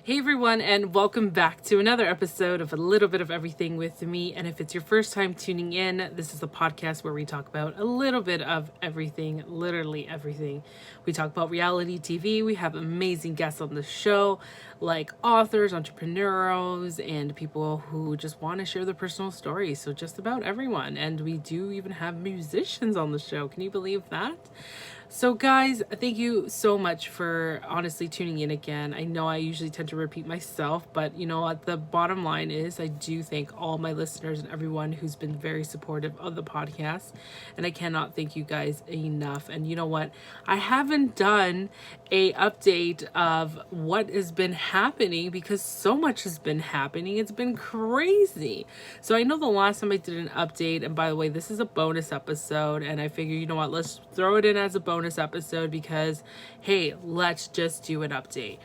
Hey everyone, and welcome back to another episode of A Little Bit of Everything with me. And if it's your first time tuning in, this is a podcast where we talk about a little bit of everything, literally everything. We talk about reality TV. We have amazing guests on the show, like authors, entrepreneurs, and people who just want to share their personal stories. So just about everyone. And we do even have musicians on the show. Can you believe that? So guys, thank you so much for honestly tuning in again. I know I usually tend to repeat myself, but you know what, the bottom line is I do thank all my listeners and everyone who's been very supportive of the podcast, and I cannot thank you guys enough. And you know what, I haven't done a update of what has been happening because so much has been happening. It's been crazy. So I know the last time I did an update, and by the way, this is a bonus episode, and I figure, you know what, let's throw it in as a bonus episode because, hey, let's just do an update.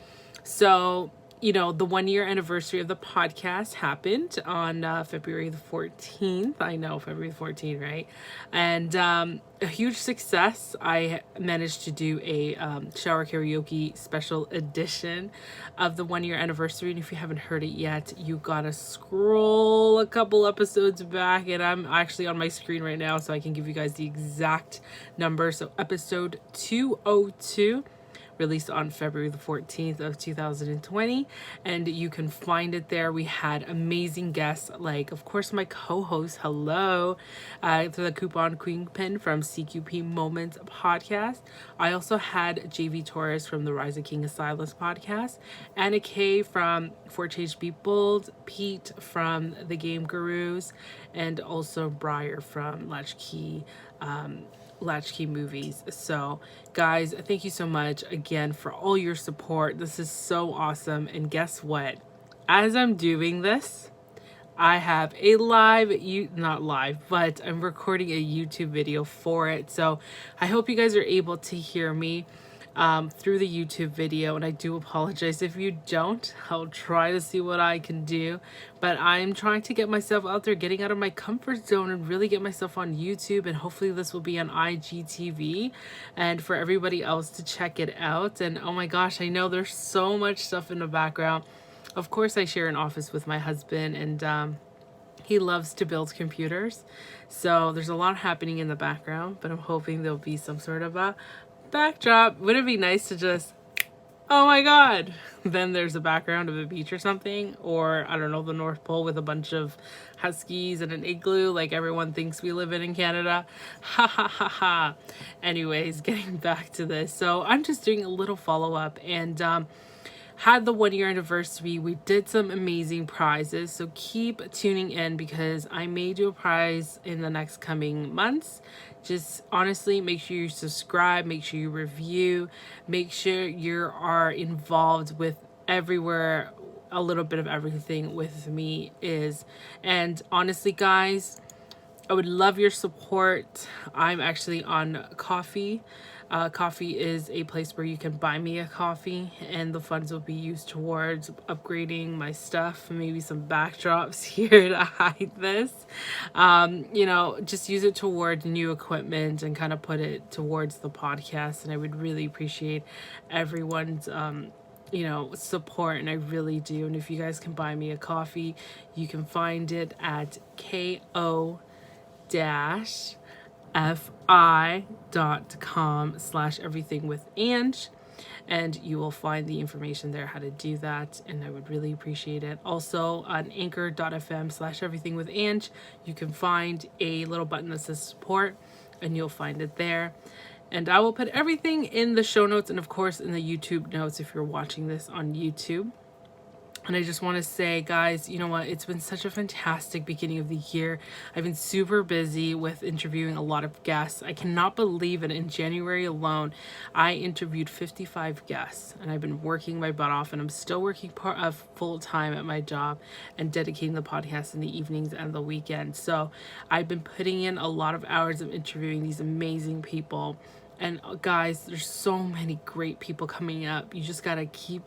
So, you know, the 1 year anniversary of the podcast happened on February the 14th. I know, February the 14th, right? And a huge success. I managed to do a shower karaoke special edition of the 1 year anniversary. And if you haven't heard it yet, you gotta scroll a couple episodes back. And I'm actually on my screen right now, so I can give you guys the exact number. So episode 202. Released on February the 14th of 2020, and you can find it there. We had amazing guests, like of course my co-host, hello, to the Coupon Queen Pin from CQP Moments podcast. I also had JV Torres from the Rise of King of Silas podcast, Anna Kay from For Change Be Bold, Pete from the Game Gurus, and also Briar from Latchkey Movies. So guys, thank you so much again for all your support. This is so awesome. And guess what, as I'm doing this, I have a not live, but I'm recording a YouTube video for it. So I hope you guys are able to hear me through the YouTube video, and I do apologize if you don't. I'll try to see what I can do, but I'm trying to get myself out there, getting out of my comfort zone, and really get myself on YouTube, and hopefully this will be on IGTV and for everybody else to check it out. And oh my gosh, I know there's so much stuff in the background. Of course, I share an office with my husband, and he loves to build computers, so there's a lot happening in the background, but I'm hoping there'll be some sort of a backdrop. Would it be nice to just, oh my god, then there's a background of a beach or something, or I don't know, the North Pole with a bunch of huskies and an igloo like everyone thinks we live in Canada. Ha ha ha ha. Anyways, getting back to this, so I'm just doing a little follow-up, and had the 1 year anniversary. We did some amazing prizes, so keep tuning in because I may do a prize in the next coming months. Just honestly, make sure you subscribe, make sure you review, make sure you are involved with everywhere A Little Bit of Everything with me is. And honestly, guys, I would love your support. I'm actually on Coffee. Coffee is a place where you can buy me a coffee, and the funds will be used towards upgrading my stuff, maybe some backdrops here to hide this. You know, just use it toward new equipment and kind of put it towards the podcast. And I would really appreciate everyone's you know, support, and I really do. And if you guys can buy me a coffee, you can find it at ko-fi.com/everythingwithange, and you will find the information there how to do that, and I would really appreciate it. Also on anchor.fm/everythingwithange, you can find a little button that says support, and you'll find it there. And I will put everything in the show notes, and of course in the YouTube notes if you're watching this on YouTube. And I just want to say, guys, you know what? It's been such a fantastic beginning of the year. I've been super busy with interviewing a lot of guests. I cannot believe it. In January alone, I interviewed 55 guests, and I've been working my butt off, and I'm still working full time at my job and dedicating the podcast in the evenings and the weekends. So I've been putting in a lot of hours of interviewing these amazing people. And guys, there's so many great people coming up. You just got to keep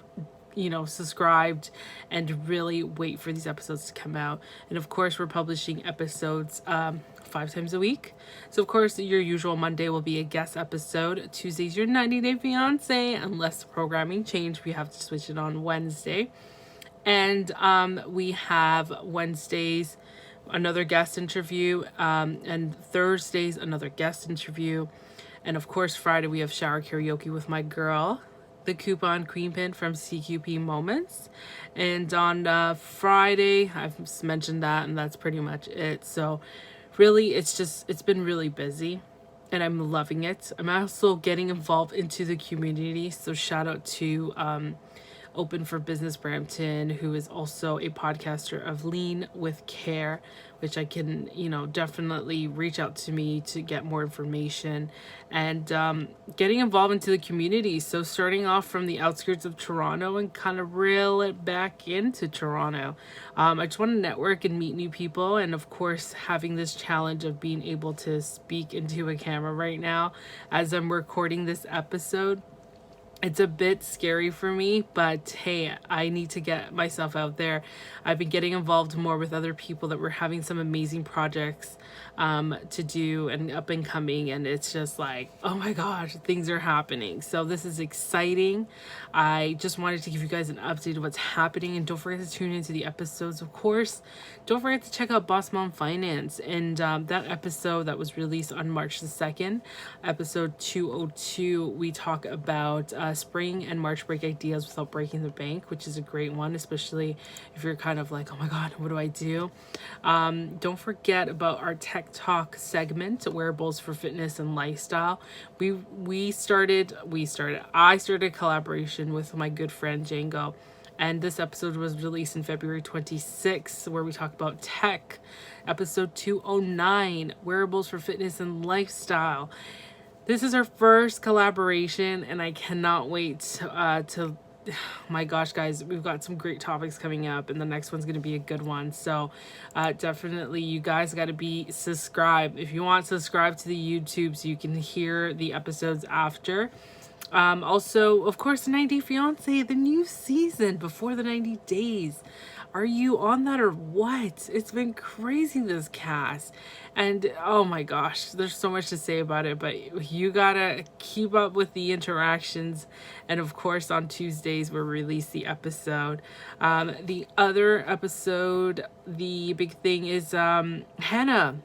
subscribed and really wait for these episodes to come out. And of course, we're publishing episodes 5 times a week. So of course, your usual Monday will be a guest episode. Tuesday's your 90-day fiance. Unless the programming changed, we have to switch it on Wednesday. And we have Wednesdays another guest interview, and Thursdays another guest interview. And of course, Friday we have shower karaoke with my girl, the coupon queen pin from CQP Moments. And on Friday, I've just mentioned that, and that's pretty much it. So really, it's been really busy, and I'm loving it. I'm also getting involved into the community. So shout out to Open for Business Brampton, who is also a podcaster of Lean with Care, which I can, definitely reach out to me to get more information, and getting involved into the community. So starting off from the outskirts of Toronto and kind of reel it back into Toronto. I just want to network and meet new people. And of course, having this challenge of being able to speak into a camera right now as I'm recording this episode. It's a bit scary for me, but hey, I need to get myself out there. I've been getting involved more with other people that were having some amazing projects to do and up and coming, and it's just like, oh my gosh, things are happening. So this is exciting. I just wanted to give you guys an update of what's happening, and don't forget to tune into the episodes, of course. Don't forget to check out Boss Mom Finance, and that episode that was released on March the 2nd, episode 202, we talk about spring and March break ideas without breaking the bank, which is a great one, especially if you're kind of like, oh my god, what do I do? Don't forget about our Tech Talk segment, wearables for fitness and lifestyle. I started a collaboration with my good friend Django, and this episode was released in February 26th, where we talk about tech. Episode 209, wearables for fitness and lifestyle. This is our first collaboration, and I cannot wait to my gosh, guys, we've got some great topics coming up, and the next one's going to be a good one. So definitely, you guys got to be subscribed. If you want, subscribe to the YouTube so you can hear the episodes after. Also, of course, the 90 Day Fiance, the new season before the 90 days. Are you on that or what? It's been crazy, this cast. And oh my gosh, there's so much to say about it, but you gotta keep up with the interactions. And of course, on Tuesdays, we'll release the episode. The other episode, the big thing is Hannah,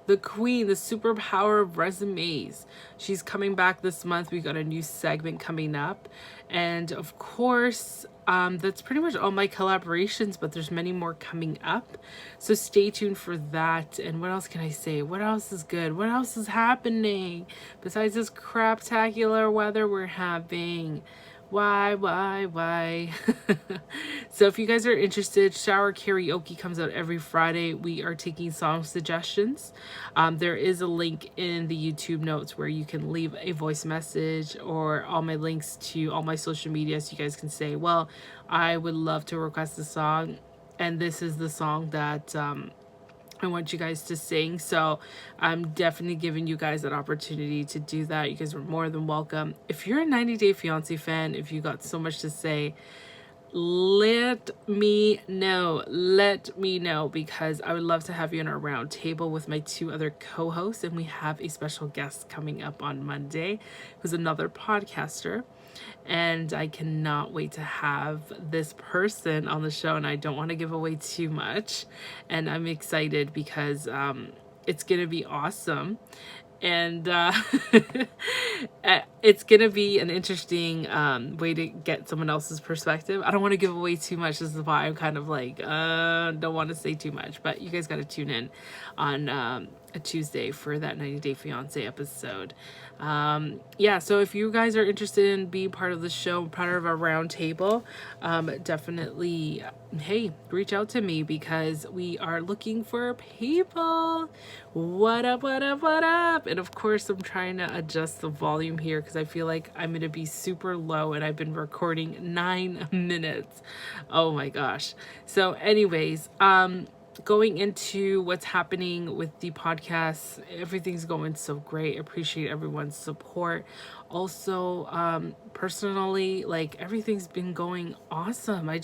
the queen, the superpower of resumes. She's coming back this month. We got a new segment coming up. And of course, that's pretty much all my collaborations, but there's many more coming up. So stay tuned for that. And what else can I say? What else is good? What else is happening besides this craptacular weather we're having? Why? So if you guys are interested, shower karaoke comes out every Friday. We are taking song suggestions. There is a link in the YouTube notes where you can leave a voice message, or all my links to all my social media, so you guys can say, well, I would love to request a song, and this is the song that I want you guys to sing. So I'm definitely giving you guys that opportunity to do that. You guys are more than welcome. If you're a 90 Day Fiance fan, if you got so much to say, let me know, because I would love to have you in our round table with my 2 other co-hosts, and we have a special guest coming up on Monday who's another podcaster. And I cannot wait to have this person on the show, and I don't want to give away too much, and I'm excited because it's gonna be awesome. And it's gonna be an interesting way to get someone else's perspective. I don't want to give away too much. This is why I'm kind of like don't want to say too much, but you guys got to tune in on a Tuesday for that 90 Day Fiance episode. So if you guys are interested in being part of the show, part of our round table, definitely, hey, reach out to me, because we are looking for people. What up? And of course, I'm trying to adjust the volume here because I feel like I'm going to be super low, and I've been recording 9 minutes. Oh my gosh. So anyways, going into what's happening with the podcast, everything's going so great. Appreciate everyone's support. Also, personally, like, everything's been going awesome. I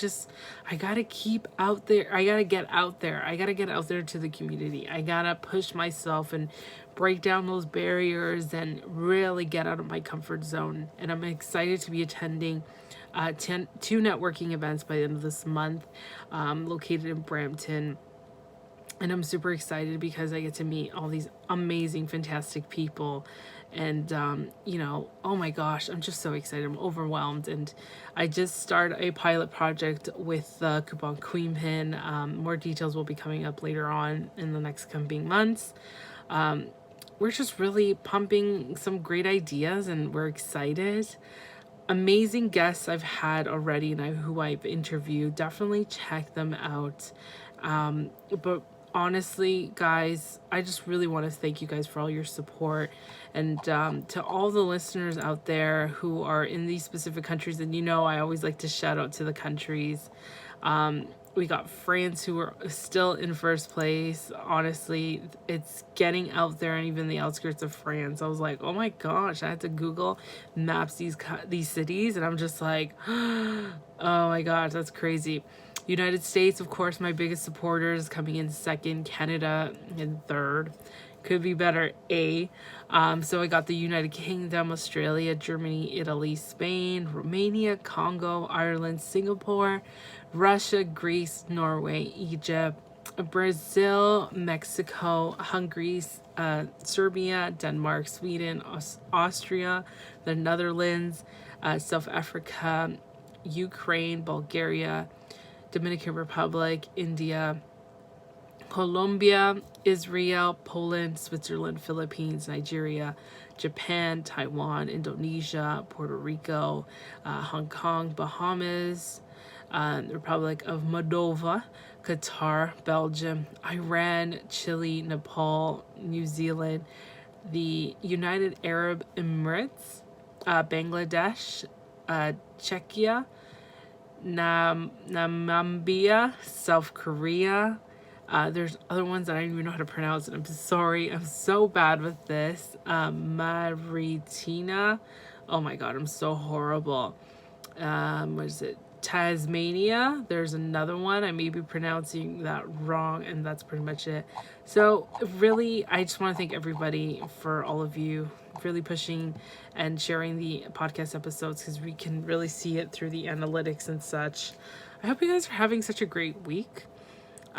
gotta keep out there. I gotta get out there. I gotta get out there to the community. I gotta push myself and break down those barriers and really get out of my comfort zone. And I'm excited to be attending two networking events by the end of this month, located in Brampton. And I'm super excited because I get to meet all these amazing, fantastic people. And, oh my gosh, I'm just so excited. I'm overwhelmed. And I just started a pilot project with the Coupon Queen Pin. More details will be coming up later on in the next coming months. We're just really pumping some great ideas, and we're excited. Amazing guests I've had already and who I've interviewed. Definitely check them out. But honestly, guys, I just really want to thank you guys for all your support. And to all the listeners out there who are in these specific countries, and I always like to shout out to the countries. We got France, who are still in first place. Honestly, it's getting out there, and even the outskirts of France. I was like, oh my gosh, I had to Google Maps these cities, and I'm just like, oh my gosh, that's crazy. United States, of course, my biggest supporters, coming in second. Canada in third. Could be better, A. So I got the United Kingdom, Australia, Germany, Italy, Spain, Romania, Congo, Ireland, Singapore, Russia, Greece, Norway, Egypt, Brazil, Mexico, Hungary, Serbia, Denmark, Sweden, Austria, the Netherlands, South Africa, Ukraine, Bulgaria, Dominican Republic, India, Colombia, Israel, Poland, Switzerland, Philippines, Nigeria, Japan, Taiwan, Indonesia, Puerto Rico, Hong Kong, Bahamas, Republic of Moldova, Qatar, Belgium, Iran, Chile, Nepal, New Zealand, the United Arab Emirates, Bangladesh, Czechia, Namibia, South Korea. There's other ones that I don't even know how to pronounce, and I'm sorry, I'm so bad with this. Maritina. Oh my god, I'm so horrible. What is it? Tasmania. There's another one. I may be pronouncing that wrong, and that's pretty much it. So really, I just want to thank everybody for all of you really pushing and sharing the podcast episodes, because we can really see it through the analytics and such. I hope you guys are having such a great week.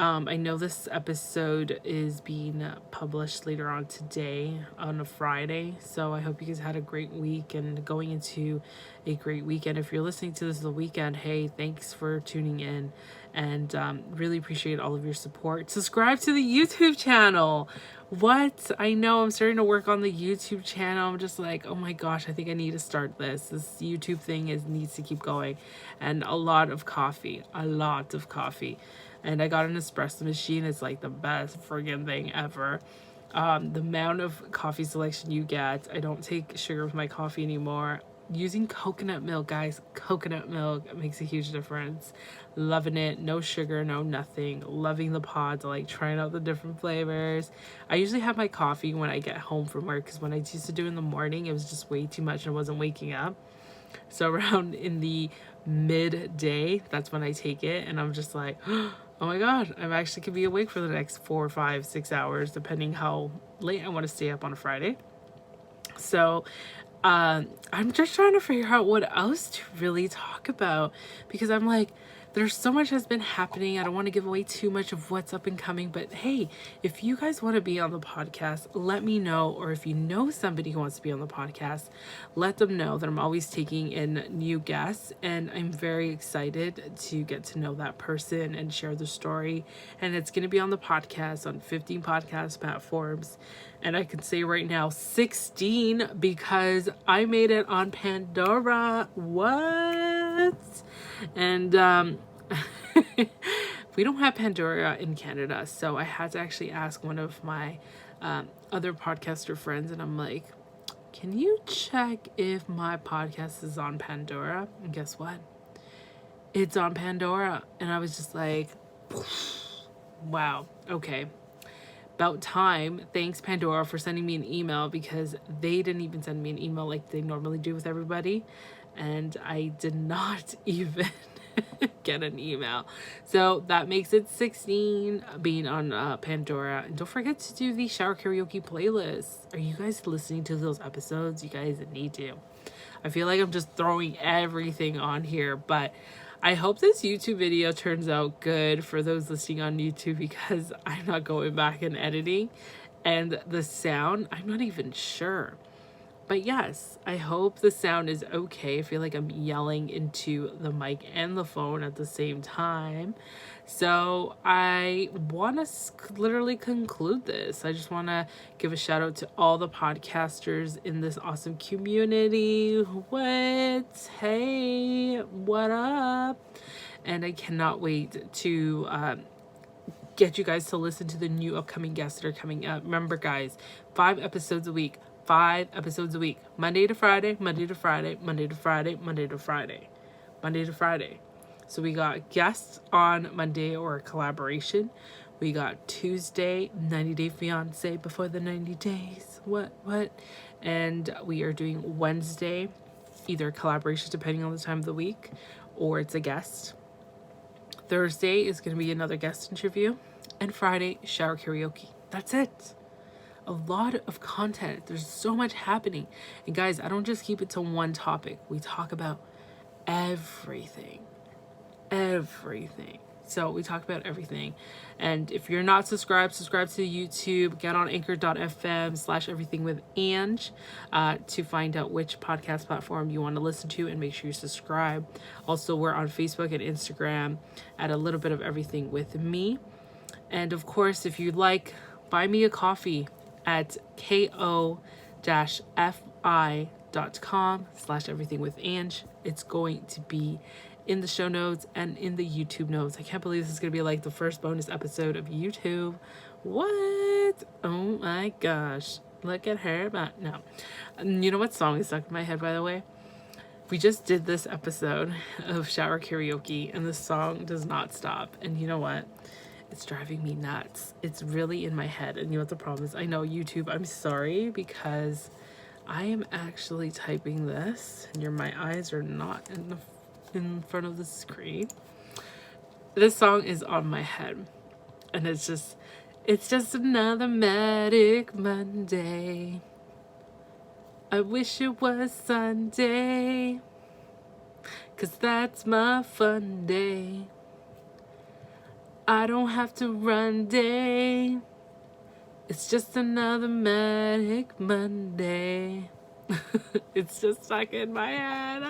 I know this episode is being published later on today on a Friday, so I hope you guys had a great week and going into a great weekend. If you're listening to this the weekend, hey, thanks for tuning in, and really appreciate all of your support. Subscribe to the YouTube channel. What? I know I'm starting to work on the YouTube channel. I'm just like, oh my gosh, I think I need to start this. This YouTube thing needs to keep going. And a lot of coffee. And I got an espresso machine. It's like the best friggin' thing ever. The amount of coffee selection you get. I don't take sugar with my coffee anymore. Using coconut milk, guys. Coconut milk makes a huge difference. Loving it. No sugar, no nothing. Loving the pods. I like trying out the different flavors. I usually have my coffee when I get home from work, because when I used to do it in the morning, it was just way too much and I wasn't waking up. So around in the midday, that's when I take it, and I'm just like, oh my god, I actually could be awake for the next 4, 5, 6 hours, depending how late I want to stay up on a Friday. So I'm just trying to figure out what else to really talk about, because I'm like, there's so much has been happening. I don't want to give away too much of what's up and coming, but hey, if you guys want to be on the podcast, let me know. Or if you know somebody who wants to be on the podcast, let them know that I'm always taking in new guests, and I'm very excited to get to know that person and share the story. And it's going to be on the podcast on 15 podcast platforms. And I can say right now 16, because I made it on Pandora. What? And we don't have Pandora in Canada, so I had to actually ask one of my other podcaster friends, and I'm like, can you check if my podcast is on Pandora? And guess what? It's on Pandora. And I was just like, Wow. Okay. About time. Thanks, Pandora, for sending me an email, because they didn't even send me an email like they normally do with everybody. And I did not even get an email. So that makes it 16 being on Pandora. And don't forget to do the shower karaoke playlist. Are you guys listening to those episodes? You guys need to. I feel like I'm just throwing everything on here, but I hope this YouTube video turns out good for those listening on YouTube, because I'm not going back and editing, and the sound, I'm not even sure. But yes, I hope the sound is okay. I feel like I'm yelling into the mic and the phone at the same time. So I want to literally conclude this. I just want to give a shout out to all the podcasters in this awesome community. What? Hey, what up? And I cannot wait to get you guys to listen to the new upcoming guests that are coming up. Remember, guys, 5 episodes a week. 5 episodes a week. Monday to Friday, Monday to Friday, Monday to Friday, Monday to Friday. Monday to Friday. So we got guests on Monday or a collaboration. We got Tuesday, 90 Day Fiance before the 90 days. What? And we are doing Wednesday, either collaboration depending on the time of the week, or it's a guest. Thursday is going to be another guest interview. And Friday, shower karaoke. That's it. A lot of content. There's so much happening. And guys, I don't just keep it to one topic. We talk about everything. Everything. So we talk about everything. And if you're not subscribed, subscribe to YouTube. Get on anchor.fm/everythingwithange to find out which podcast platform you want to listen to, and make sure you subscribe. Also, we're on Facebook and Instagram at a little bit of everything with me. And of course, if you'd like, buy me a coffee at ko-fi.com/everythingwithange. It's going to be in the show notes and in the YouTube notes. I can't believe this is going to be like the first bonus episode of YouTube. What? Oh my gosh. Look at her. But no. You know what song is stuck in my head, by the way? We just did this episode of shower karaoke, and the song does not stop. And you know what? It's driving me nuts. It's really in my head. And you know what the problem is? I know, YouTube, I'm sorry, because I am actually typing this and my eyes are not in front of the screen. This song is on my head, and it's just another manic Monday. I wish it was Sunday, 'cause that's my fun day. I don't have to run day. It's just another manic Monday. It's just stuck in my head.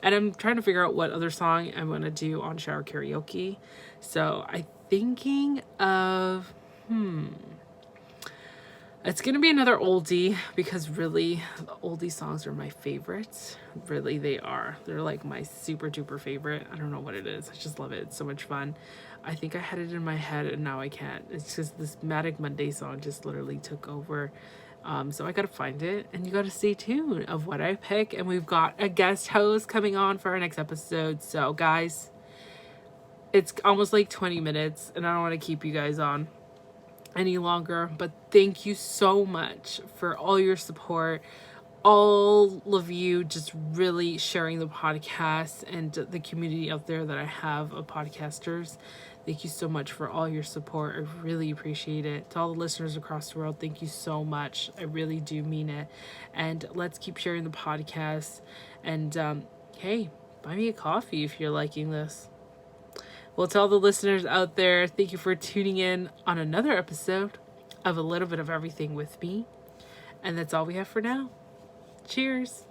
And I'm trying to figure out what other song I'm going to do on shower karaoke. So I'm thinking of, it's going to be another oldie, because really the oldie songs are my favorites. Really, they are. They're like my super duper favorite. I don't know what it is. I just love it. It's so much fun. I think I had it in my head and now I can't. It's just this Manic Monday song just literally took over. So I gotta find it, and you gotta stay tuned of what I pick. And we've got a guest host coming on for our next episode. So guys, it's almost like 20 minutes and I don't want to keep you guys on any longer, but thank you so much for all your support, all of you just really sharing the podcast, and the community out there that I have of podcasters. Thank you so much for all your support. I really appreciate it. To all the listeners across the world, thank you so much. I really do mean it. And let's keep sharing the podcast. And hey, buy me a coffee if you're liking this. Well, to all the listeners out there, thank you for tuning in on another episode of A Little Bit of Everything with me. And that's all we have for now. Cheers.